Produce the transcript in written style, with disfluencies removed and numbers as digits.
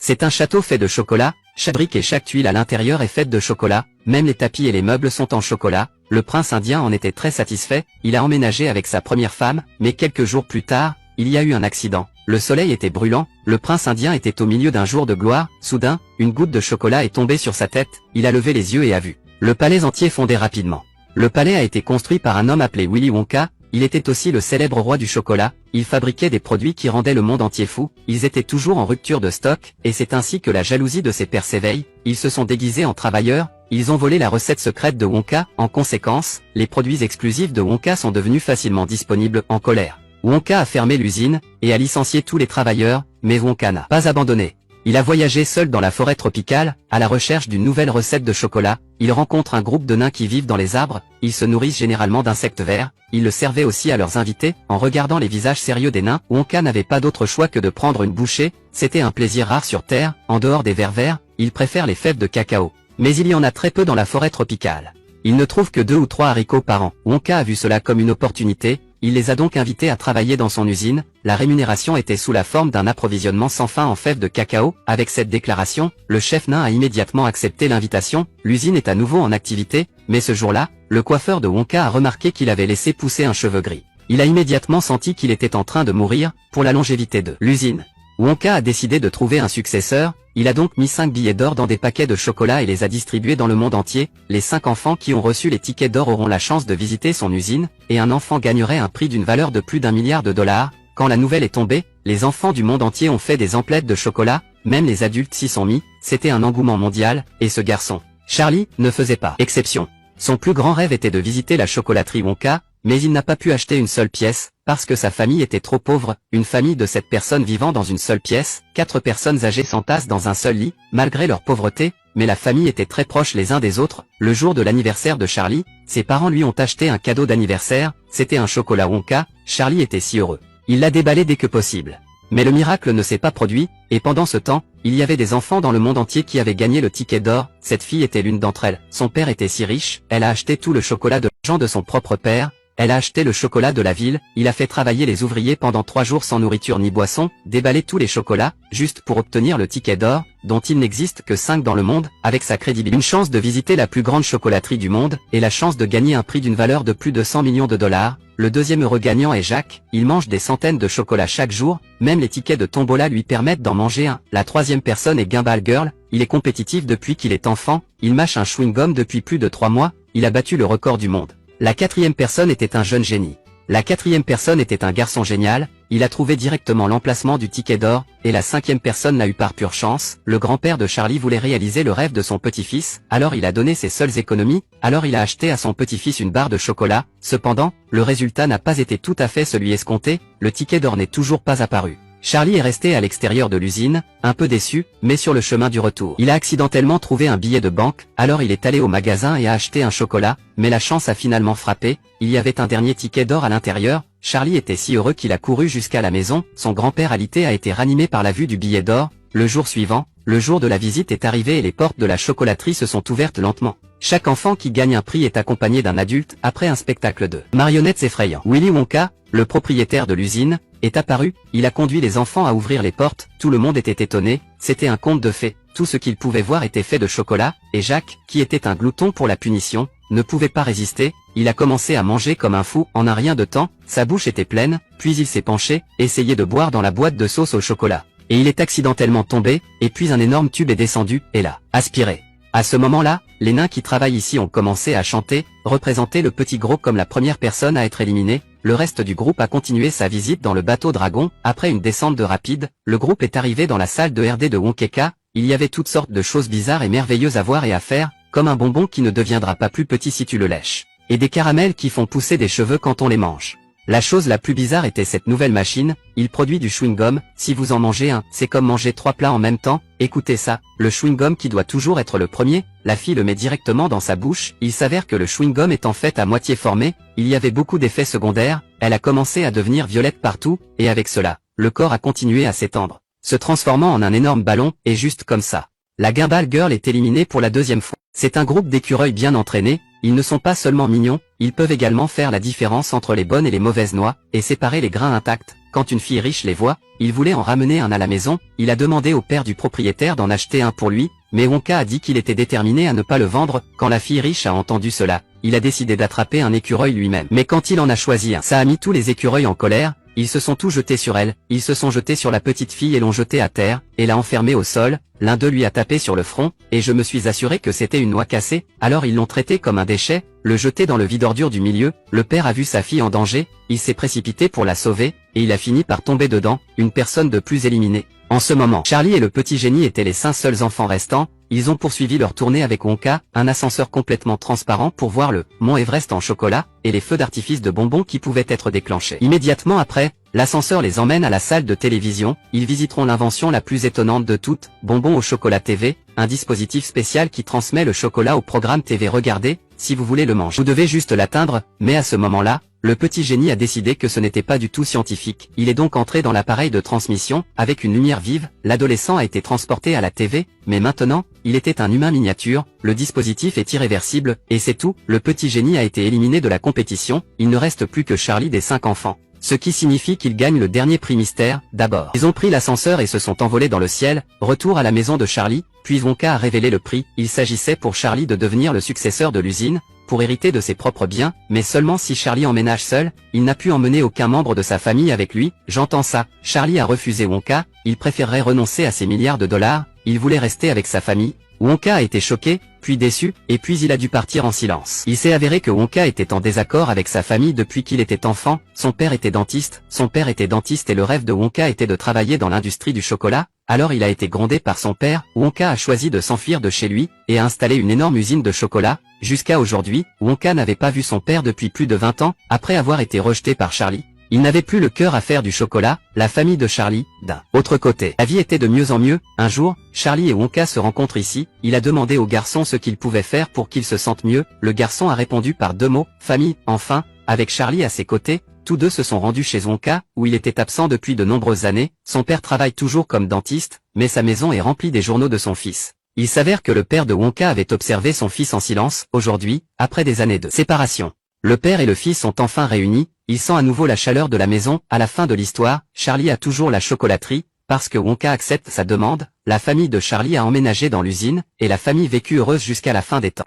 C'est un château fait de chocolat, chaque brique et chaque tuile à l'intérieur est faite de chocolat, même les tapis et les meubles sont en chocolat. Le prince indien en était très satisfait, il a emménagé avec sa première femme, mais quelques jours plus tard, il y a eu un accident. Le soleil était brûlant, le prince indien était au milieu d'un jour de gloire, soudain, une goutte de chocolat est tombée sur sa tête, il a levé les yeux et a vu. Le palais entier fondait rapidement. Le palais a été construit par un homme appelé Willy Wonka, il était aussi le célèbre roi du chocolat, il fabriquait des produits qui rendaient le monde entier fou, ils étaient toujours en rupture de stock, et c'est ainsi que la jalousie de ses pairs s'éveille, ils se sont déguisés en travailleurs, ils ont volé la recette secrète de Wonka, en conséquence, les produits exclusifs de Wonka sont devenus facilement disponibles. En colère, Wonka a fermé l'usine, et a licencié tous les travailleurs, mais Wonka n'a pas abandonné. Il a voyagé seul dans la forêt tropicale, à la recherche d'une nouvelle recette de chocolat, il rencontre un groupe de nains qui vivent dans les arbres, ils se nourrissent généralement d'insectes verts, ils le servaient aussi à leurs invités, en regardant les visages sérieux des nains, Wonka n'avait pas d'autre choix que de prendre une bouchée, c'était un plaisir rare sur Terre, en dehors des vers verts, il préfère les fèves de cacao. Mais il y en a très peu dans la forêt tropicale. Il ne trouve que 2 ou 3 haricots par an, Wonka a vu cela comme une opportunité, il les a donc invités à travailler dans son usine, la rémunération était sous la forme d'un approvisionnement sans fin en fèves de cacao, avec cette déclaration, le chef nain a immédiatement accepté l'invitation, l'usine est à nouveau en activité, mais ce jour-là, le coiffeur de Wonka a remarqué qu'il avait laissé pousser un cheveu gris. Il a immédiatement senti qu'il était en train de mourir, pour la longévité de l'usine. Wonka a décidé de trouver un successeur, il a donc mis 5 billets d'or dans des paquets de chocolat et les a distribués dans le monde entier, les 5 enfants qui ont reçu les tickets d'or auront la chance de visiter son usine, et un enfant gagnerait un prix d'une valeur de plus d'1 milliard de dollars. Quand la nouvelle est tombée, les enfants du monde entier ont fait des emplettes de chocolat, même les adultes s'y sont mis, c'était un engouement mondial, et ce garçon, Charlie, ne faisait pas exception. Son plus grand rêve était de visiter la chocolaterie Wonka, mais il n'a pas pu acheter une seule pièce, parce que sa famille était trop pauvre, une famille de 7 personnes vivant dans une seule pièce, 4 personnes âgées s'entassent dans un seul lit, malgré leur pauvreté, mais la famille était très proche les uns des autres. Le jour de l'anniversaire de Charlie, ses parents lui ont acheté un cadeau d'anniversaire, c'était un chocolat Wonka, Charlie était si heureux. Il l'a déballé dès que possible. Mais le miracle ne s'est pas produit, et pendant ce temps, il y avait des enfants dans le monde entier qui avaient gagné le ticket d'or, cette fille était l'une d'entre elles. Son père était si riche, elle a acheté tout le chocolat de l'argent de son propre père, elle a acheté le chocolat de la ville, il a fait travailler les ouvriers pendant 3 jours sans nourriture ni boisson, déballé tous les chocolats, juste pour obtenir le ticket d'or, dont il n'existe que 5 dans le monde, avec sa crédibilité. Une chance de visiter la plus grande chocolaterie du monde, et la chance de gagner un prix d'une valeur de plus de 100 millions de dollars. Le deuxième heureux gagnant est Jacques, il mange des centaines de chocolats chaque jour, même les tickets de tombola lui permettent d'en manger un. La troisième personne est Gumball Girl, il est compétitif depuis qu'il est enfant, il mâche un chewing-gum depuis plus de 3 mois, il a battu le record du monde. La quatrième personne était un jeune génie. La quatrième personne était un garçon génial, il a trouvé directement l'emplacement du ticket d'or, et la cinquième personne l'a eu par pure chance. Le grand-père de Charlie voulait réaliser le rêve de son petit-fils, alors il a donné ses seules économies, alors il a acheté à son petit-fils une barre de chocolat. Cependant, le résultat n'a pas été tout à fait celui escompté, le ticket d'or n'est toujours pas apparu. Charlie est resté à l'extérieur de l'usine, un peu déçu, mais sur le chemin du retour. Il a accidentellement trouvé un billet de banque, alors il est allé au magasin et a acheté un chocolat, mais la chance a finalement frappé, il y avait un dernier ticket d'or à l'intérieur. Charlie était si heureux qu'il a couru jusqu'à la maison, son grand-père alité a été ranimé par la vue du billet d'or. Le jour suivant, le jour de la visite est arrivé et les portes de la chocolaterie se sont ouvertes lentement. Chaque enfant qui gagne un prix est accompagné d'un adulte après un spectacle de marionnettes effrayant. Willy Wonka, le propriétaire de l'usine, est apparu, il a conduit les enfants à ouvrir les portes, tout le monde était étonné, c'était un conte de fées, tout ce qu'ils pouvaient voir était fait de chocolat, et Jacques, qui était un glouton pour la punition, ne pouvait pas résister, il a commencé à manger comme un fou. En un rien de temps, sa bouche était pleine, puis il s'est penché, essayé de boire dans la boîte de sauce au chocolat. Et il est accidentellement tombé, et puis un énorme tube est descendu, et l'a aspiré. À ce moment-là, les nains qui travaillent ici ont commencé à chanter, représenter le petit gros comme la première personne à être éliminée. Le reste du groupe a continué sa visite dans le bateau dragon. Après une descente de rapide, le groupe est arrivé dans la salle de RD de Wonkeka. Il y avait toutes sortes de choses bizarres et merveilleuses à voir et à faire, comme un bonbon qui ne deviendra pas plus petit si tu le lèches, et des caramels qui font pousser des cheveux quand on les mange. La chose la plus bizarre était cette nouvelle machine, il produit du chewing-gum, si vous en mangez un, c'est comme manger 3 plats en même temps. Écoutez ça, le chewing-gum qui doit toujours être le premier, la fille le met directement dans sa bouche, il s'avère que le chewing-gum est en fait à moitié formé, il y avait beaucoup d'effets secondaires, elle a commencé à devenir violette partout, et avec cela, le corps a continué à s'étendre, se transformant en un énorme ballon, et juste comme ça. La Gumball Girl est éliminée pour la deuxième fois. C'est un groupe d'écureuils bien entraînés, Ils ne sont pas seulement mignons, ils peuvent également faire la différence entre les bonnes et les mauvaises noix, et séparer les grains intacts. Quand une fille riche les voit, il voulait en ramener un à la maison, il a demandé au père du propriétaire d'en acheter un pour lui, mais Wonka a dit qu'il était déterminé à ne pas le vendre. Quand la fille riche a entendu cela, il a décidé d'attraper un écureuil lui-même. Mais quand il en a choisi un, ça a mis tous les écureuils en colère, ils se sont tous jetés sur elle, ils se sont jetés sur la petite fille et l'ont jetée à terre, et l'a enfermée au sol, l'un d'eux lui a tapé sur le front, et je me suis assuré que c'était une noix cassée, alors ils l'ont traité comme un déchet, le jeté dans le vide-ordures du milieu, le père a vu sa fille en danger, il s'est précipité pour la sauver, et il a fini par tomber dedans, une personne de plus éliminée. En ce moment, Charlie et le petit génie étaient les 5 seuls enfants restants, ils ont poursuivi leur tournée avec Wonka, un ascenseur complètement transparent pour voir le mont Everest en chocolat, et les feux d'artifice de bonbons qui pouvaient être déclenchés. Immédiatement après, l'ascenseur les emmène à la salle de télévision, ils visiteront l'invention la plus étonnante de toutes, Bonbons au chocolat TV, un dispositif spécial qui transmet le chocolat au programme TV. Regardez, si vous voulez le manger, vous devez juste l'atteindre, mais à ce moment-là, le petit génie a décidé que ce n'était pas du tout scientifique. Il est donc entré dans l'appareil de transmission, avec une lumière vive, l'adolescent a été transporté à la TV, mais maintenant, il était un humain miniature, le dispositif est irréversible, et c'est tout, le petit génie a été éliminé de la compétition, il ne reste plus que Charlie des 5 enfants. Ce qui signifie qu'il gagne le dernier prix mystère, d'abord. Ils ont pris l'ascenseur et se sont envolés dans le ciel, retour à la maison de Charlie, puis Wonka a révélé le prix, il s'agissait pour Charlie de devenir le successeur de l'usine, pour hériter de ses propres biens, mais seulement si Charlie emménage seul, il n'a pu emmener aucun membre de sa famille avec lui, j'entends ça, Charlie a refusé Wonka, il préférerait renoncer à ses milliards de dollars, il voulait rester avec sa famille. Wonka a été choqué, puis déçu, et puis il a dû partir en silence. Il s'est avéré que Wonka était en désaccord avec sa famille depuis qu'il était enfant, son père était dentiste et le rêve de Wonka était de travailler dans l'industrie du chocolat, alors il a été grondé par son père, Wonka a choisi de s'enfuir de chez lui, et a installé une énorme usine de chocolat, jusqu'à aujourd'hui, Wonka n'avait pas vu son père depuis plus de 20 ans, après avoir été rejeté par Charlie. Il n'avait plus le cœur à faire du chocolat, la famille de Charlie, d'un autre côté. La vie était de mieux en mieux, un jour, Charlie et Wonka se rencontrent ici, il a demandé au garçon ce qu'il pouvait faire pour qu'il se sente mieux, le garçon a répondu par 2 mots, famille, enfin, avec Charlie à ses côtés, tous deux se sont rendus chez Wonka, où il était absent depuis de nombreuses années, son père travaille toujours comme dentiste, mais sa maison est remplie des journaux de son fils. Il s'avère que le père de Wonka avait observé son fils en silence, aujourd'hui, après des années de séparation. Le père et le fils sont enfin réunis, il sent à nouveau la chaleur de la maison, à la fin de l'histoire, Charlie a toujours la chocolaterie, parce que Wonka accepte sa demande, la famille de Charlie a emménagé dans l'usine, et la famille vécut heureuse jusqu'à la fin des temps.